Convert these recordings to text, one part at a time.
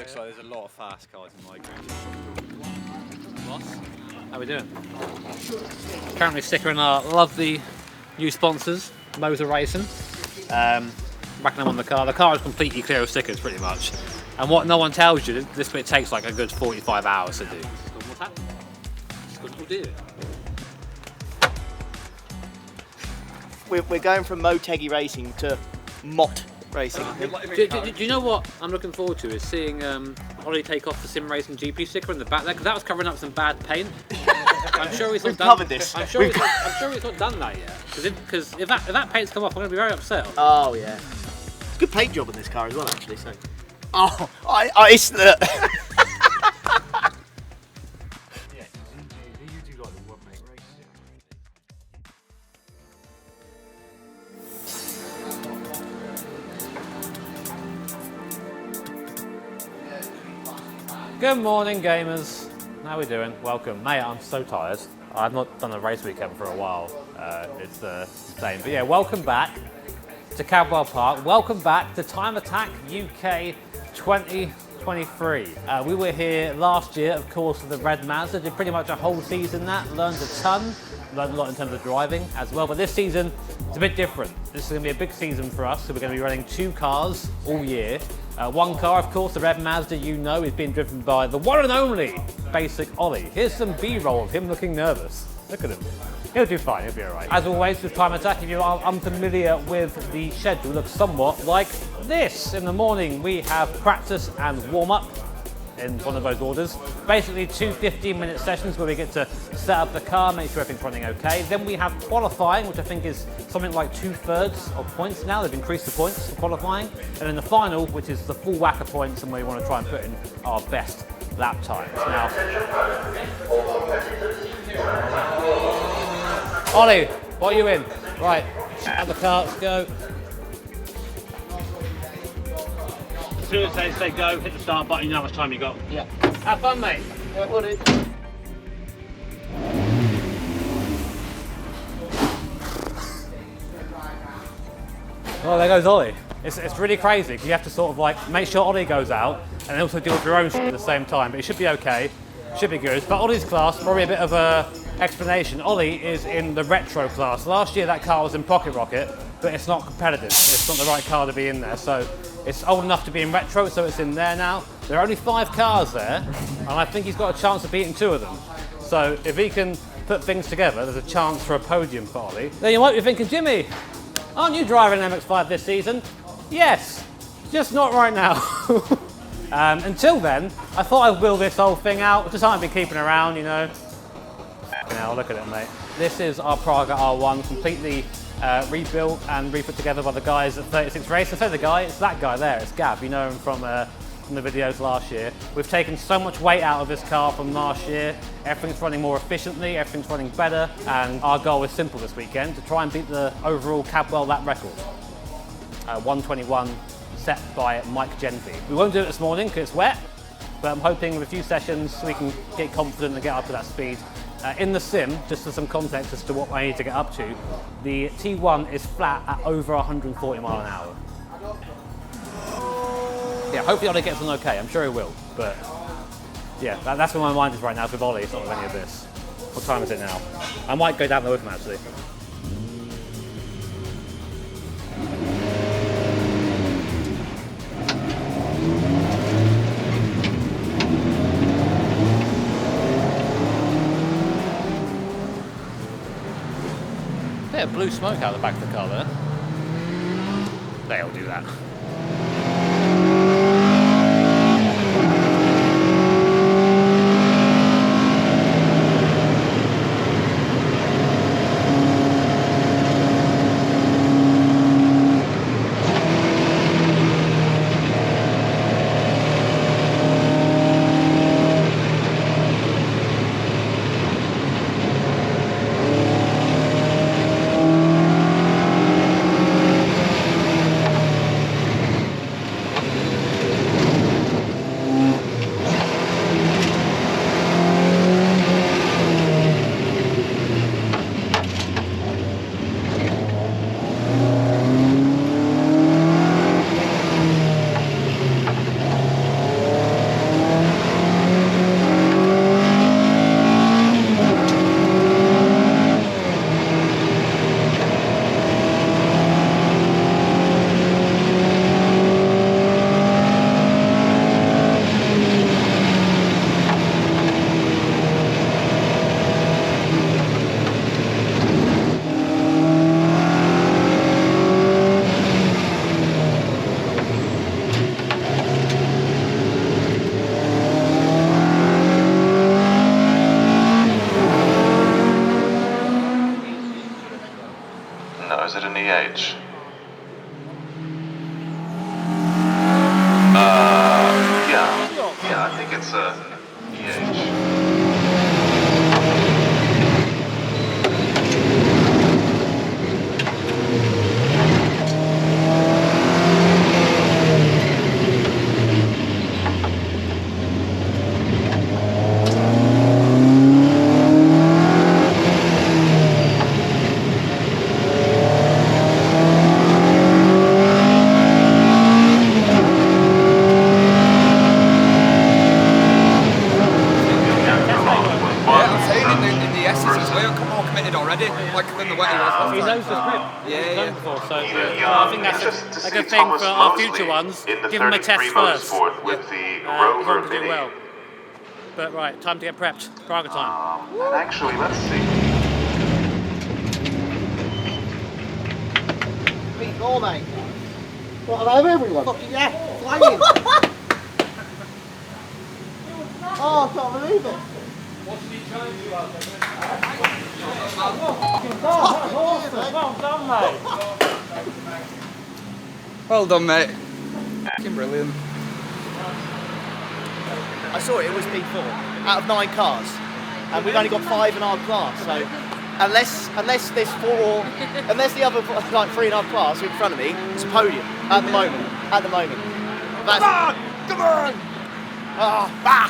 looks like there's a lot of fast cars in my group. How we doing? Currently stickering our lovely new sponsors, Motor Racing. Backing them on the car. The car is completely clear of stickers pretty much. And what no one tells you, this bit takes like a good 45 hours to do. What's happening? It's good to do. We're going from Motegi Racing to Mott Racing. Do you know what I'm looking forward to is seeing Ollie take off the Sim Racing GP sticker in the back there, because that was covering up some bad paint. I'm sure he's not covered this. I'm sure he's not done that yet. Because if that paint's come off, I'm going to be very upset. Oh yeah, good paint job on this car as well, actually. So, it's the. Good morning, gamers. How we doing? Welcome. Mate, I'm so tired. I've not done a race weekend for a while. It's the same. But yeah, welcome back to Cadwell Park. Welcome back to Time Attack UK 2023. We were here last year, of course, for the Red Mazda. Did pretty much a whole season that. Learned a ton. Learned a lot in terms of driving as well. But this season, it's a bit different. This is going to be a big season for us. So we're going to be running 2 cars all year. One car, of course, the Red Mazda, you know, is being driven by the one and only Basic Ollie. Here's some B-roll of him looking nervous. Look at him. He'll do fine, he'll be all right. As always, with Time Attack, if you are unfamiliar with the schedule, it looks somewhat like this. In the morning, we have practice and warm-up in one of those orders. Basically 2 15-minute sessions where we get to set up the car, make sure everything's running okay. Then we have qualifying, which I think is something like 2/3 of points now. They've increased the points for qualifying. And then the final, which is the full whack of points, and where we want to try and put in our best lap times. Now, Ollie, what are you in? Right, out the car, let's go. As soon as they say go, hit the start button, you know how much time you got. Yeah. Have fun, mate. Yeah, what is? Well, there goes Ollie. It's really crazy because you have to sort of like make sure Ollie goes out and also deal with your own shit at the same time. But it should be okay. Should be good. But Ollie's class, probably a bit of a explanation. Ollie is in the retro class. Last year that car was in Pocket Rocket, but it's not competitive. It's not the right car to be in there. So it's old enough to be in retro, so it's in there now. There are only 5 cars there, and I think he's got a chance of beating 2 of them. So if he can put things together, there's a chance for a podium for Ollie. Then you might be thinking, Jimmy, aren't you driving an MX-5 this season? Yes, just not right now. Until then, I thought I'd wheel this whole thing out. Just haven't been keeping around, you know. Now look at it, mate. This is our Praga R1, completely rebuilt and re-put together by the guys at 36 Race. I say the guy, it's that guy there, it's Gav. You know him from the videos last year. We've taken so much weight out of this car from last year. Everything's running more efficiently, everything's running better, and our goal is simple this weekend, to try and beat the overall Cadwell lap record. 121 set by Mike Genty. We won't do it this morning because it's wet, but I'm hoping with a few sessions we can get confident and get up to that speed. In the sim, just for some context as to what I need to get up to, the T1 is flat at over 140 mile an hour. Yeah, hopefully Ollie gets on okay. I'm sure he will, but yeah, that's where my mind is right now with Ollie, it's not with any of this. What time is it now? I might go down there with him actually. Bit of blue smoke out the back of the car there. They'll do that. I think it's a EH. He knows the script. Yeah. Before, so I think that's a good thing for our future ones. Give him a test first. With the Rover Rover to do Mini. well. But right, time to get prepped. Praga time. And actually, let's see. P4, mate. What, I have everyone? Fucking yeah, flying. Oh, I can't believe it. What did he charge you out there? Well done, mate. Fucking brilliant. I saw it was P4 out of 9 cars, and we've only got 5 in our class. So unless there's 4, unless the other like 3 in our class in front of me, it's a podium at the moment. At the moment. That's, come on! Oh, bah!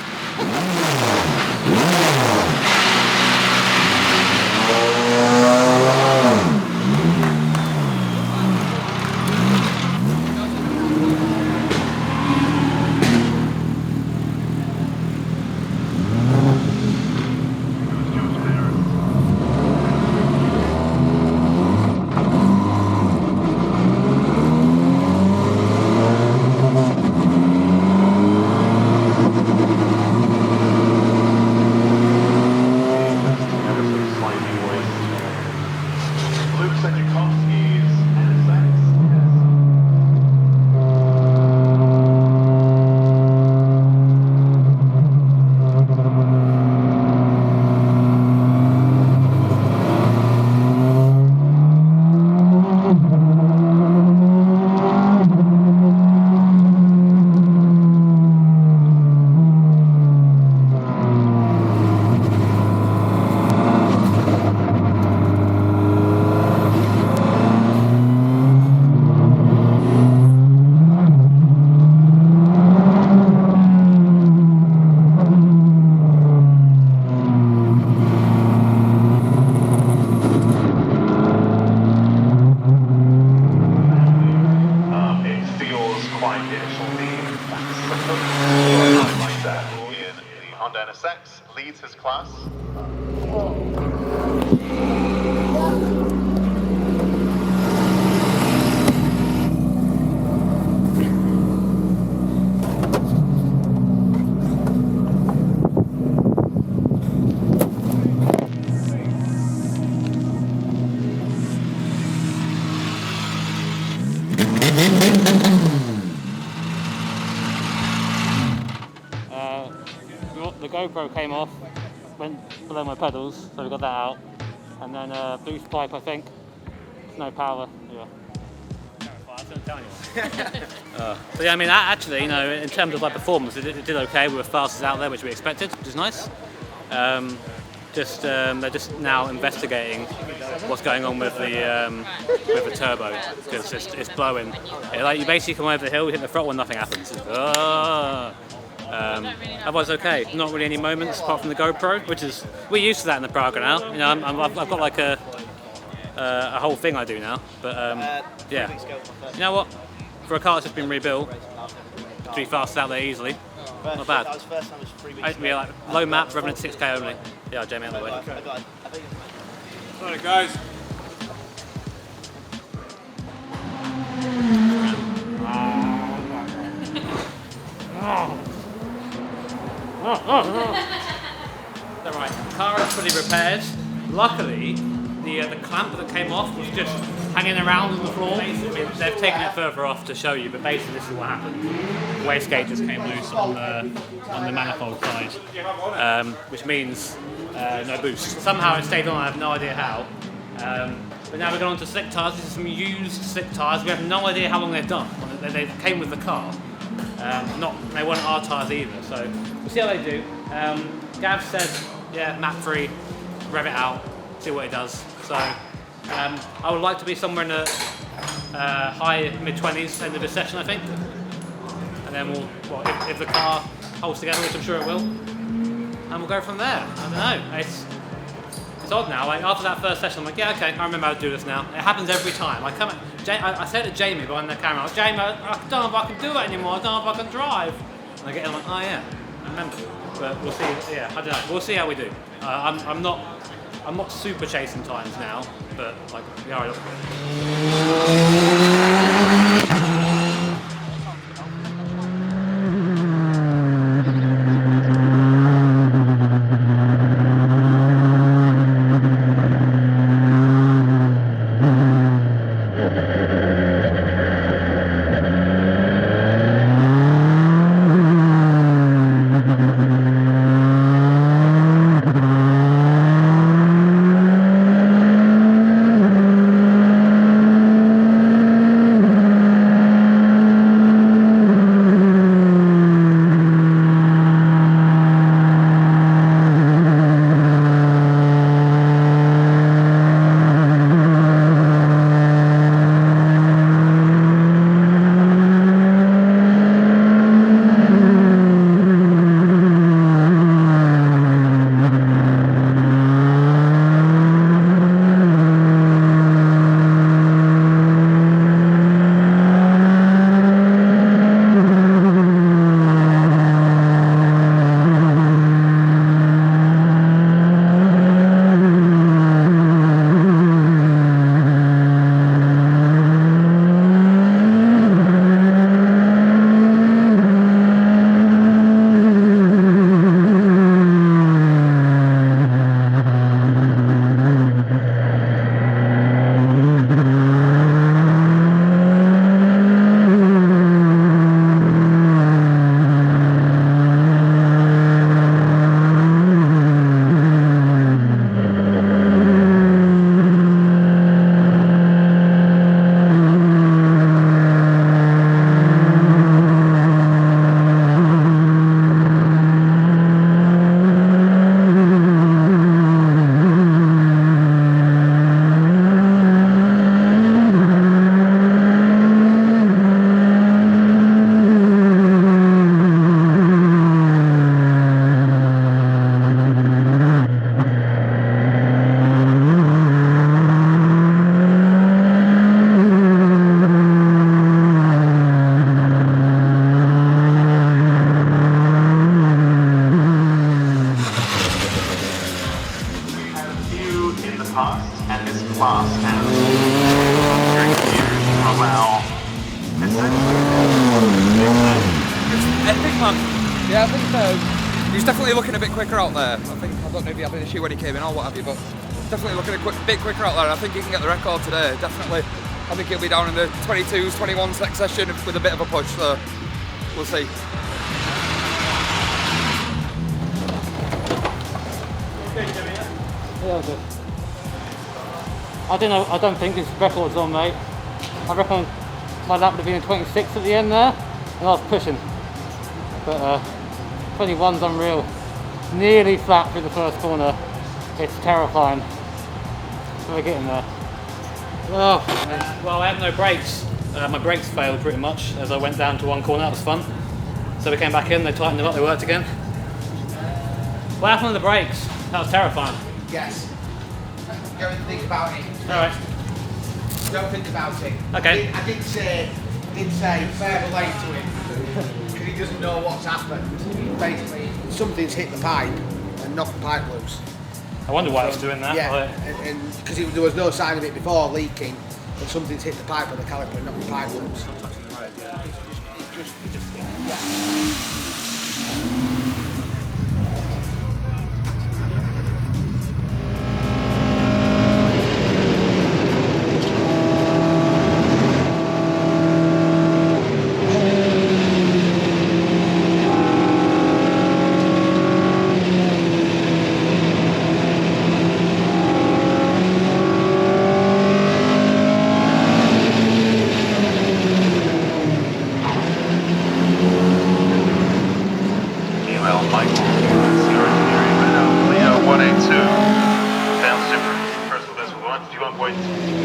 Leads his class. The GoPro came off, went below my pedals, so we got that out. And then boost pipe, I think. There's no power. Yeah. So yeah, I mean, actually, you know, in terms of like performance, it did okay. We were fastest out there, which we expected, which is nice. They're just now investigating what's going on with the turbo, because it's blowing. Like you basically come over the hill, you hit the throttle, and nothing happens. Otherwise, okay. Not really any moments apart from the GoPro, which is we're used to that in the Praga now. You know, I've got like a whole thing I do now. But yeah, you know what? For a car that's just been rebuilt, to be fast out there easily, not bad. That was first time, it was 3 weeks ago. Yeah, like low map, revving at 6k only. Yeah, Jamie, out of the way. Sorry guys. Alright, the car is fully repaired. Luckily, the clamp that came off was just hanging around on the floor. They've taken it further off to show you, but basically this is what happened. The wastegate just came loose on the manifold side, which means no boost. Somehow it stayed on, I have no idea how. But now we're going on to slick tyres. These are some used slick tyres. We have no idea how long they've done. They came with the car. They weren't our tyres either, so we'll see how they do. Gav said, yeah, map 3, rev it out, see what it does. So I would like to be somewhere in the high mid-20s end of this session, I think. And then if the car holds together, which I'm sure it will, and we'll go from there. I don't know. It's odd now. Like after that first session, I'm like, yeah, okay, I remember how to do this now. It happens every time. I said to Jamie behind the camera, Jamie, I don't know if I can do it anymore. I don't know if I can drive. And I get in, I'm like, oh yeah, I remember. But we'll see. Yeah, I don't know. We'll see how we do. I'm not super chasing times now, but like we are. and this class has during the years to allow Epic, man. Yeah, I think so. He's definitely looking a bit quicker out there. I don't know if he had an issue when he came in or what have you, but definitely looking a bit quicker out there. I think he can get the record today, definitely. I think he'll be down in the 22s, 21s next session with a bit of a push, so we'll see. Yeah, good. I don't think this record's on, mate. I reckon my lap would have been a 26 at the end there, and I was pushing. But 21's unreal. Nearly flat through the first corner. It's terrifying. We're getting there. Oh, well, I had no brakes. My brakes failed pretty much as I went down to one corner. That was fun. So we came back in, they tightened them up, they worked again. What happened with the brakes? That was terrifying. Yes. Go and think about it. Alright. Don't think about it. Okay. I did say fair play to him because he doesn't know what's happened. Basically, something's hit the pipe and knocked the pipe loose. I wonder why I was doing that. Yeah, and because there was no sign of it before leaking, and something's hit the pipe on the caliper and knocked the pipe loose. Cadwell, Michael, Sierra Enquiries, Leo 182, down super, first vessel 1, 21.2.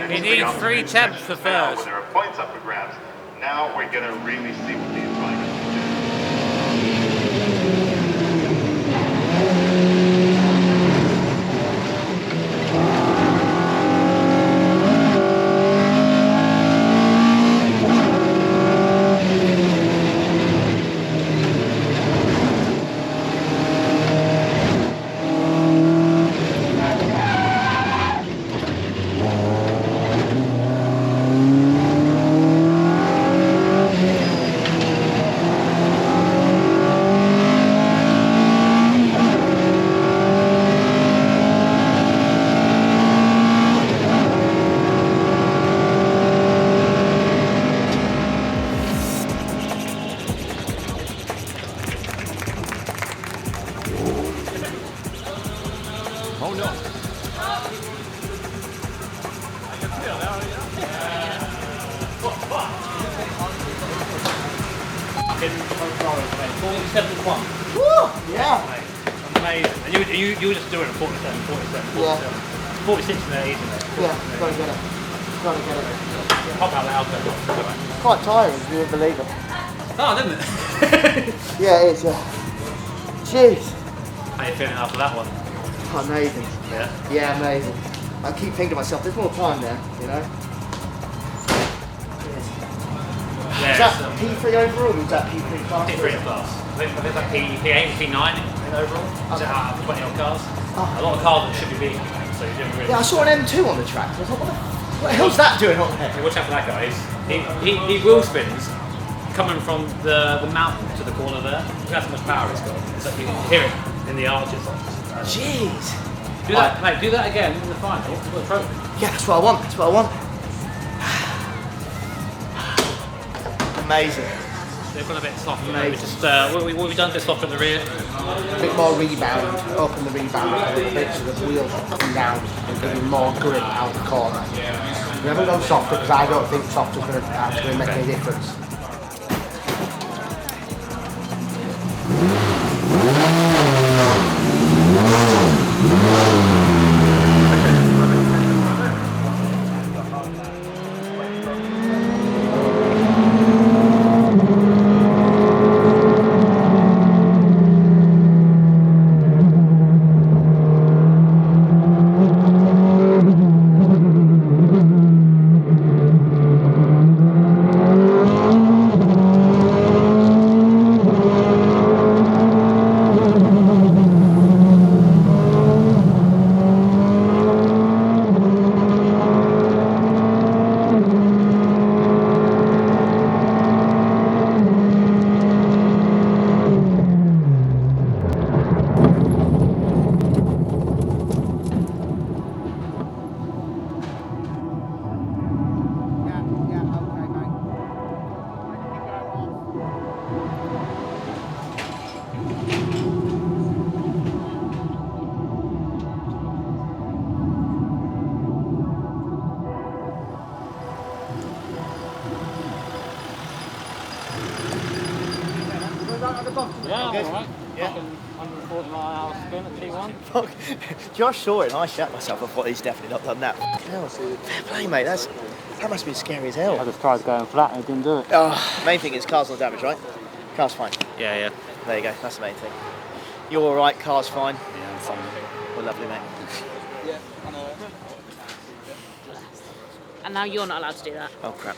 He needs 3 temps for first. There are points up for grabs. Now we're going to really see what these drivers can do. Woo! Yeah. Amazing. And you were just doing it 47, 47, 47. Yeah. 46 in there, easy. Yeah, gotta get it. Gotta get it. Hop out the alcohol. It's quite tiring, if you wouldn't believe it. Oh, didn't it? Yeah, it is, yeah. Jeez. How you feeling after that one? Amazing. Yeah? Yeah, amazing. I keep thinking to myself, there's more time there, you know? Yeah. Is that P3 overall or is that P3 class? P3 class. I think that P8, P9 in overall. Is it out of 20 odd cars? Oh. A lot of cars that should be beating, so you're doing really Yeah, I saw an M2 on the track. I was like, what the hell's that doing on there? Hey, watch out for that, guys. He wheel spins coming from the mountain to the corner there. Look how much power it's got. It's like you can hear it in the arches. Jeez. Do that, mate, do that again in the final. You've got a trophy. Yeah, that's what I want. That's what I want. Amazing. They've gone a bit soft. Maybe just what have we done? Just off in the rear. A bit more rebound, up in the rebound a little bit so the wheels come down and give you more grip out the corner. We haven't gone softer because I don't think softer's going to actually make any difference. Bob? Yeah, Good? alright. Yeah. 140-mile-an-hour spin at T1. Fuck. Josh saw it and I shat myself. I thought he's definitely not done that. Hell, fair play, mate. That must be scary as hell. I just tried going flat and it didn't do it. Oh, main thing is car's not damaged, right? Car's fine. Yeah. There you go. That's the main thing. You're all right. Car's fine. Yeah, I'm fine. Well, lovely, mate. And now you're not allowed to do that. Oh crap.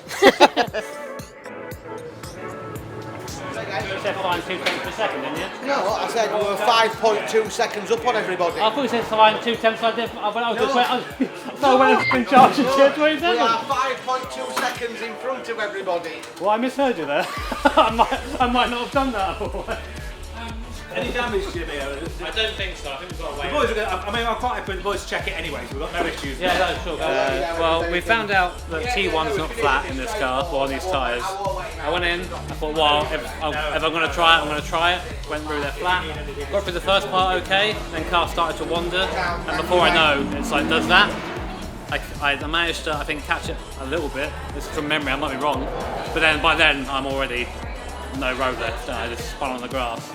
You said fine 2 tenths per second, didn't you? You know what? I said we were 5.2 seconds up on everybody. I thought you said fine 2 tenths. I went in charge of shit. What you We said? are 5.2 seconds in front of everybody. Well, I misheard you there. I might not have done that. Any damage, Jimmy? I don't think so. I think we've got The boys are going to, I'm quite happy when the boys check it anyway, so we've got no issues. Yeah, no, sure. Well, we found out that T1's not flat in this car or on these tyres. I went in, I thought, well, if I'm going to try it, I'm going to try it. Went through their flat, got through the first part okay, then car started to wander, and before I know, it's like, does that? I managed to, I think, catch it a little bit. This is from memory, I might be wrong. But then, by then, I'm already no road left. I just spun on the grass.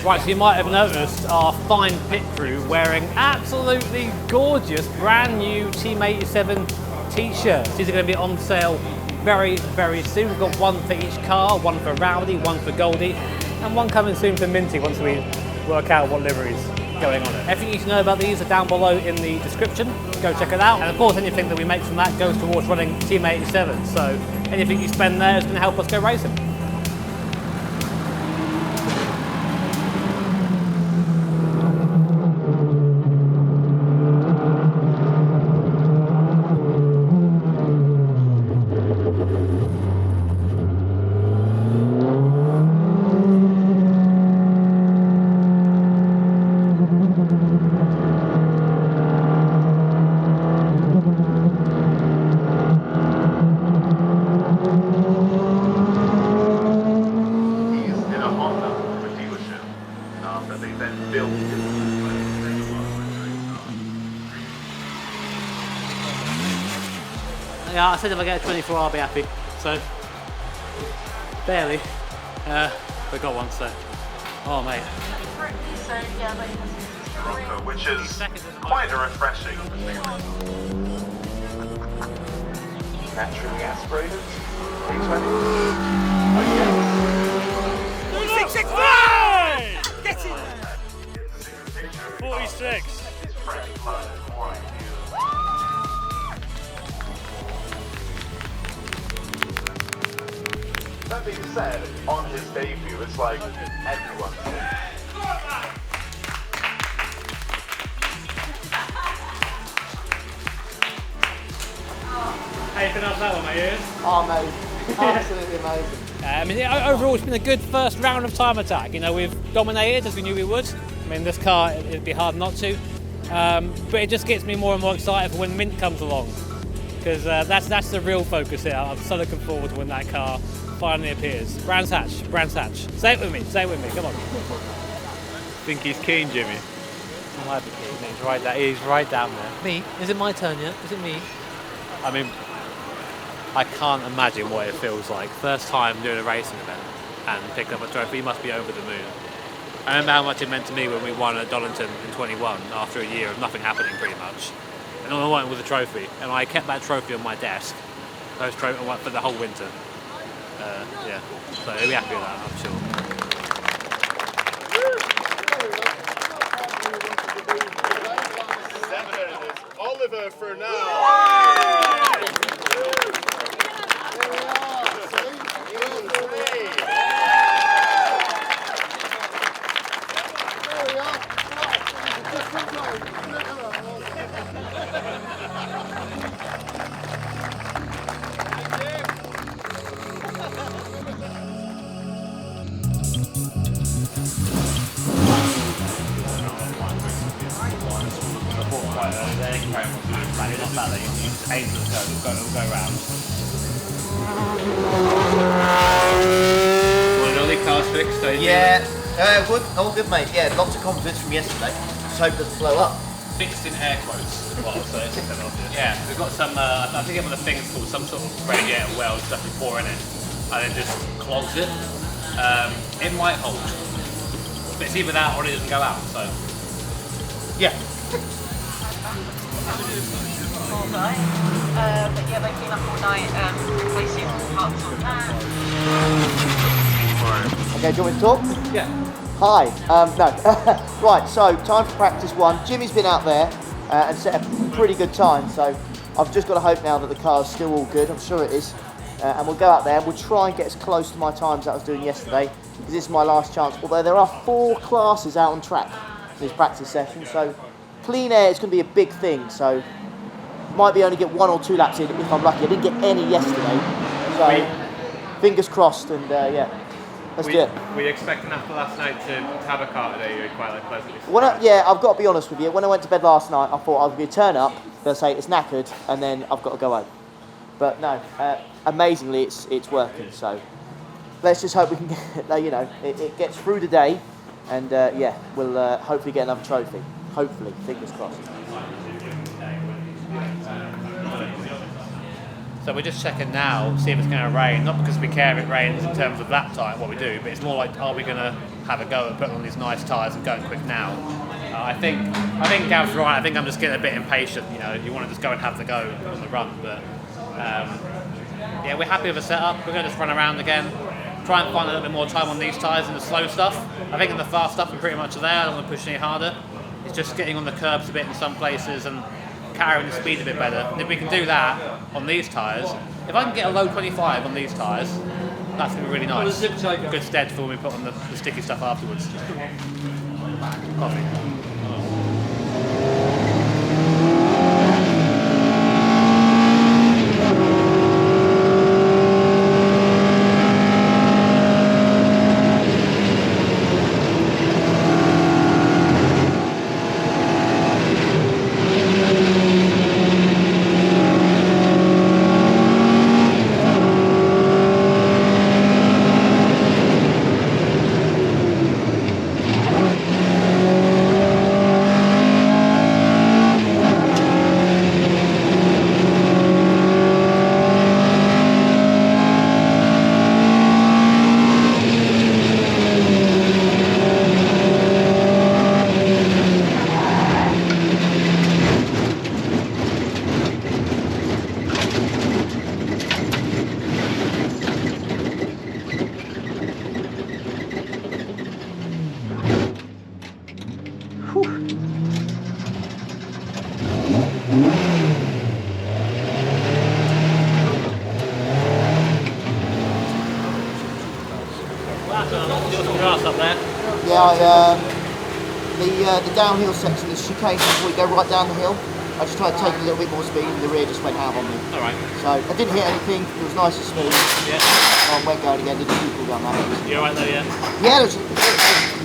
Right, so you might have noticed our fine pit crew wearing absolutely gorgeous brand new Team 87 t-shirts. These are going to be on sale very, very soon. We've got one for each car, one for Rowdy, one for Goldie, and one coming soon for Minty once we work out what livery's going on it. Everything you need to know about these are down below in the description. Go check it out. And of course, anything that we make from that goes towards running Team 87. So anything you spend there is going to help us go racing. Yeah, I said if I get a 24 I'll be happy, so barely, we got one, so, oh mate. Which is quite a refreshing. Naturally aspirated. 665! Get it! 46. That being said, on his debut, it's like everyone. How you been off that one, my ears? Oh, mate. Absolutely amazing. I mean, overall, it's been a good first round of time attack. You know, we've dominated as we knew we would. I mean, this car, it'd be hard not to. But it just gets me more and more excited for when Mint comes along. Because that's the real focus here. I'm so looking forward to when that car finally appears. Brands Hatch. Say it with me, come on. Think he's keen, Jimmy? He might be keen, he's right down there. Me? Is it my turn yet? Is it me? I mean, I can't imagine what it feels like. First time doing a racing event and pick up a trophy, you must be over the moon. I remember how much it meant to me when we won at Donington in 21 after a year of nothing happening pretty much. And all I wanted was a trophy, and I kept that trophy on my desk. Those trophies for the whole winter. Yeah, so he'll be happy with that, I'm sure. Oliver for now. Yeah, good, all good, mate. Yeah, lots of confidence from yesterday. Just hope it doesn't blow up. Fixed in air quotes, is what I'll say. Yeah, we've got some, I forget what the thing is called, some sort of radiator weld stuff you pour in it, and it just clogs it. It might hold, but it's either that or it doesn't go out. So Yeah. All night. But yeah, they've been up all night replacing parts on that. Okay, do you want me to talk? yeah. Hi. No. Right, so time for practice one. Jimmy's been out there and set a pretty good time, so I've just got to hope now that the car's still all good. I'm sure it is. And we'll go out there and we'll try and get as close to my times that I was doing yesterday, because this is my last chance. Although there are 4 classes out on track in this practice session, so clean air is going to be a big thing. So might be only get 1 or 2 laps in if I'm lucky. I didn't get any yesterday, so fingers crossed. And yeah, let's do it. Were you expecting after last night to have a car today? You were quite like pleasantly When surprised? yeah, I've got to be honest with you. When I went to bed last night, I thought I was going to turn up, they'll say it's knackered, and then I've got to go home. But no, amazingly, it's working. So let's just hope we can get, it gets through the day, and yeah, we'll hopefully get another trophy. Hopefully, fingers crossed. So we're just checking now, see if it's going to rain. Not because we care if it rains in terms of lap time, what we do, but it's more like, are we going to have a go at putting on these nice tyres and going quick now? I think Gav's right. I think I'm just getting a bit impatient. You want to just go and have the go on the run, but yeah, we're happy with the setup. We're going to just run around again, try and find a little bit more time on these tyres and the slow stuff. I think in the fast stuff we're pretty much there. I don't want to push any harder. It's just getting on the curbs a bit in some places and carrying the speed a bit better. And if we can do that on these tyres, if I can get a low 25 on these tyres, that's going to be really nice. Good stead for when we put on the sticky stuff afterwards. Coffee. Grass up there. Yeah, the downhill section, the chicane before we go right down the hill, I just tried to take a little bit more speed and the rear just went out on me. Alright. So I didn't hit anything, it was nice and smooth. Yeah. I went going again, did the people down that. You're alright though, yeah? Yeah, it was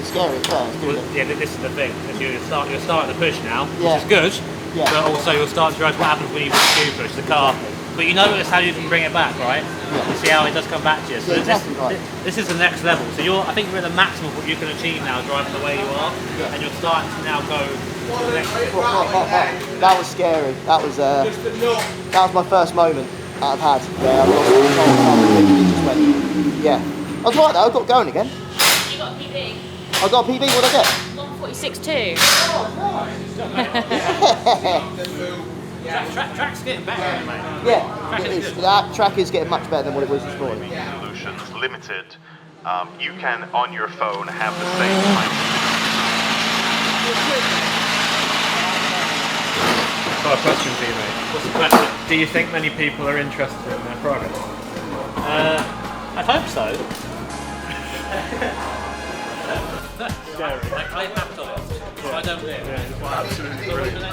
scary at first, Well, didn't it? yeah, this is the thing. If you're starting to push now, Yeah. which is good, Yeah. but also you'll start to realize what happens when you do push the car. But you notice how you can bring it back, right? Yeah. You see how it does come back to you. So Yeah, exactly right. this is the next level. So I think you're at the maximum of what you can achieve now driving the way you are, Yeah. and you're starting to now go to the next bit. That was scary. That was my first moment I've had where I lost control and it just went. Yeah. I was right though, I got going again. You got a PB? I got a PB, what did I get? 146.2. Track's getting better, mate. Yeah, it is. That track is getting much better than what it was this morning. Solutions Limited. You can, on your phone, have the same time. Got a question for you, mate. What's the question? Do you think many people are interested in their product? I hope so. Like, I have to lost, so I don't live. Absolutely brilliant.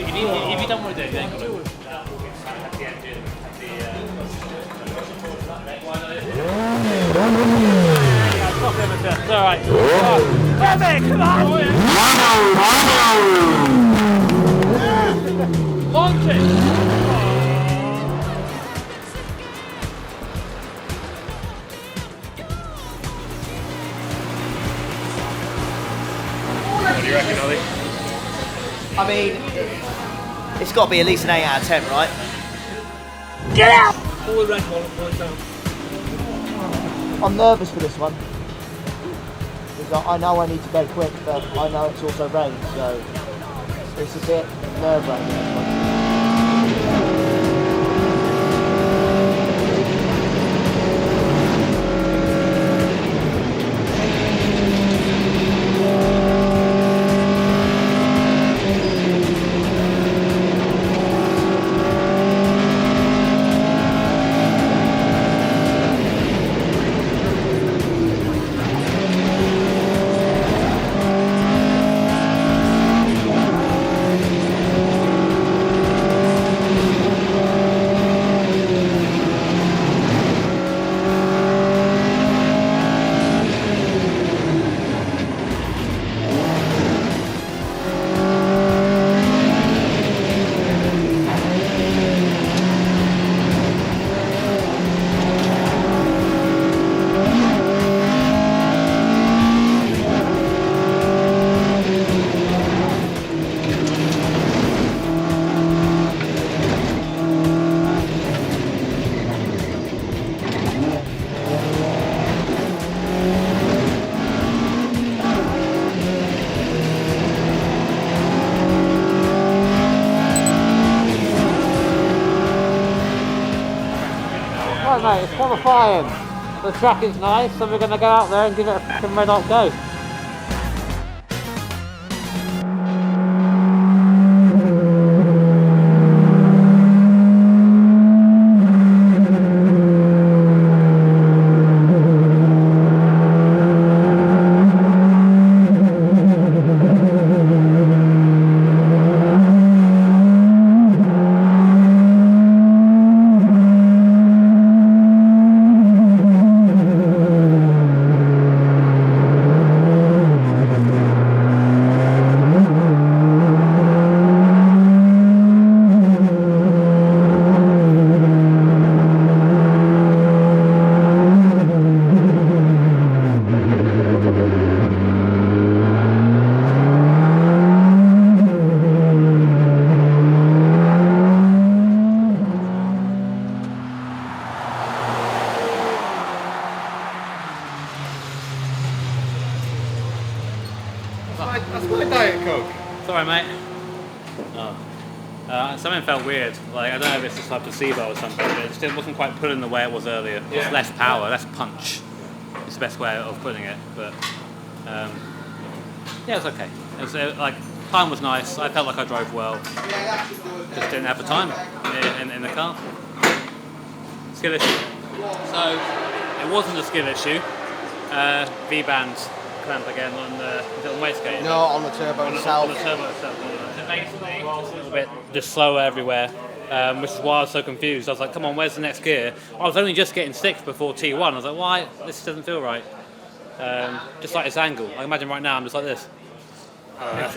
If you don't want to do it, you ain't got to. It's alright. Bobby, come on! Launch it! What do you reckon, Ollie? I mean, it's got to be at least an 8 out of 10, right? Get out! All the red one and pull it down. I'm nervous for this one. Because I know I need to go quick, but I know it's also rain, so it's a bit nerve-wracking this one. Right mate, it's qualifying. The track is nice, so we're going to go out there and give it a fucking red hot go. That's my Diet Coke. Sorry, mate. Oh. Something felt weird. Like, I don't know if it's just like placebo or something, but it still wasn't quite pulling the way it was earlier. Yeah. It's less power, less punch. It's the best way of putting it. But yeah, it was okay. It was like time was nice. I felt like I drove well. Just didn't have the time in the car. Skill issue. So it wasn't a skill issue. V-band clamp again on the wastegate. No, on the turbo itself. On the turbo itself. So basically, it was a little bit just slower everywhere, which is why I was so confused. I was like, come on, where's the next gear? I was only just getting 6th before T1. I was like, why? This doesn't feel right. Just like this angle. I imagine right now I'm just like this.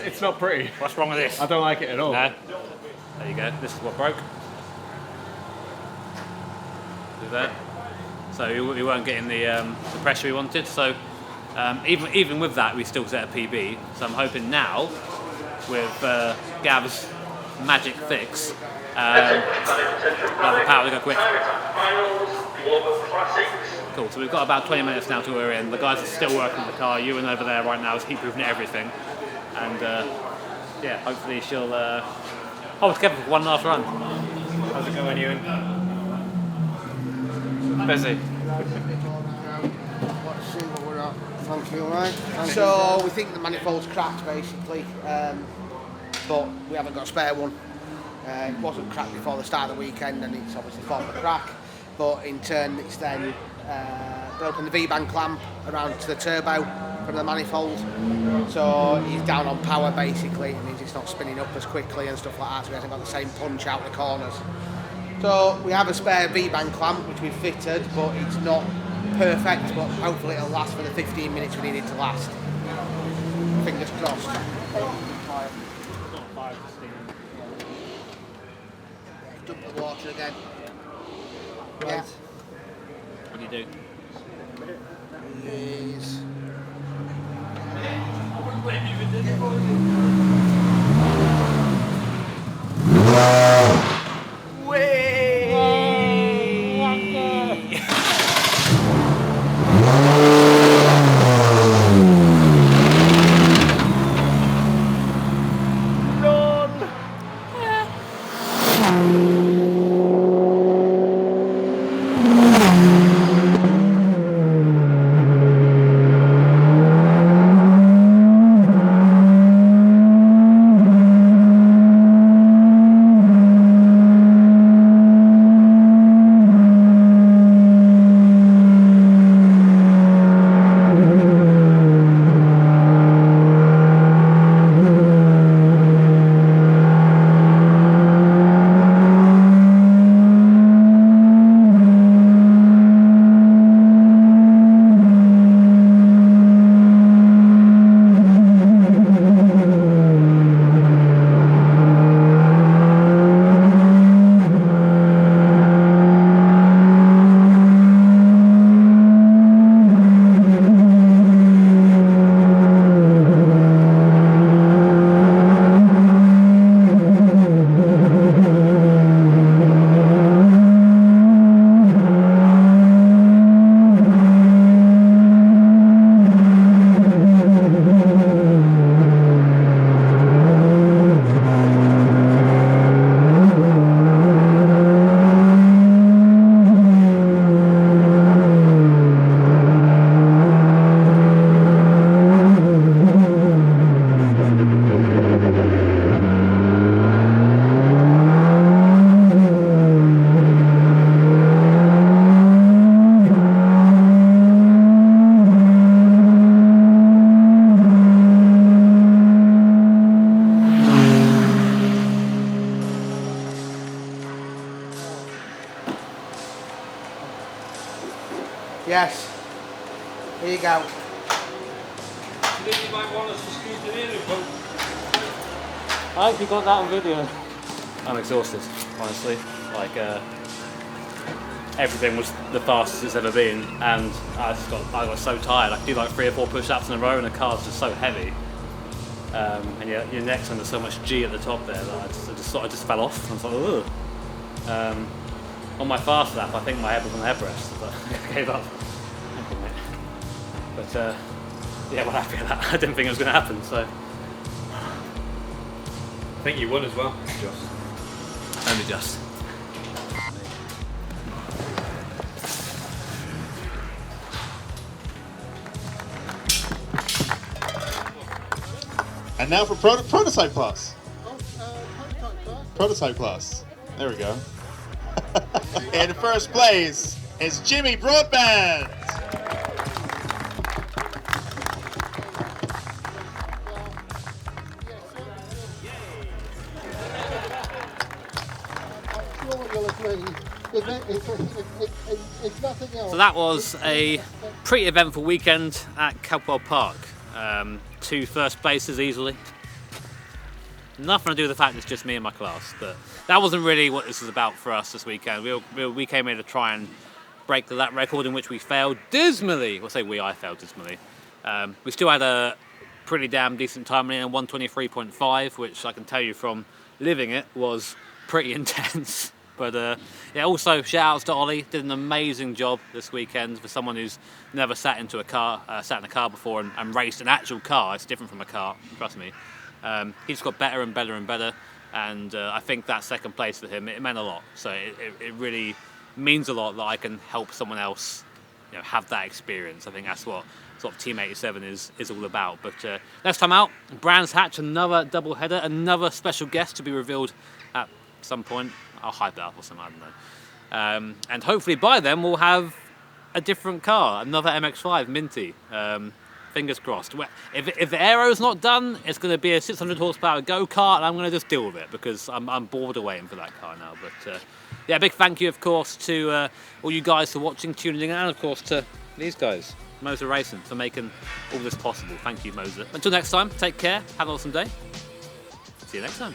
It's not pretty. What's wrong with this? I don't like it at all. No. There you go. This is what broke. Do that. So we weren't getting the pressure we wanted. So even with that, we still set a PB. So I'm hoping now, with Gav's magic fix, we'll have the power to go quick. Cool. So we've got about 20 minutes now till we're in. The guys are still working the car. Ewan over there right now is heat-proofing everything. And yeah, hopefully she'll hold together for one last run. How's it going, Ewan? Busy. Let's see what we're at. Thank you, right? So we think the manifold's cracked basically, but we haven't got a spare one. It wasn't cracked before the start of the weekend, and it's obviously formed a crack. But in turn, it's then broken the V-band clamp around to the turbo from the manifold. So he's down on power basically, and he's just not spinning up as quickly and stuff like that. So he hasn't got the same punch out the corners. So we have a spare V-band clamp which we've fitted, but it's not perfect. But hopefully it'll last for the 15 minutes we need it to last. Fingers crossed. Dump the water again. Right. What do you do? Yes. Yes. Here you go. I hope you got that on video. I'm exhausted, honestly. Like, everything was the fastest it's ever been, and I got so tired. I could do like 3 or 4 push-ups in a row, and the car's just so heavy. And your neck's under so much G at the top there that I just fell off. I was like, ugh. On my fast lap, I think my head was on the headrest, but I gave up. But yeah, well, happy with that. I didn't think it was going to happen, so. I think you won as well, Josh. Only just. And now for prototype class. Prototype class. There we go. In first place is Jimmy Broadbent. So that was a pretty eventful weekend at Cadwell Park. 2 first places easily. Nothing to do with the fact it's just me and my class, but that wasn't really what this was about for us this weekend. We came here to try and break the lap record, in which we failed dismally. I failed dismally. We still had a pretty damn decent time in 1:23.5, which I can tell you from living it was pretty intense. But yeah, also shout outs to Ollie. Did an amazing job this weekend for someone who's never sat in a car before and raced an actual car. It's different from a car, trust me. He just got better and better and better, and I think that second place for him, it meant a lot. So it really means a lot that I can help someone else, have that experience. I think that's what sort of Team 87 is all about. But next time out, Brands Hatch, another double header, another special guest to be revealed at some point. I'll hype that up or something, I don't know. And hopefully by then we'll have a different car, another MX-5 Minty. Fingers crossed. If the aero's not done, it's going to be a 600 horsepower go-kart, and I'm going to just deal with it because I'm bored of waiting for that car now. But yeah, big thank you, of course, to all you guys for watching, tuning in, and of course to these guys, Moser Racing, for making all this possible. Thank you, Moser. Until next time, take care, have an awesome day. See you next time.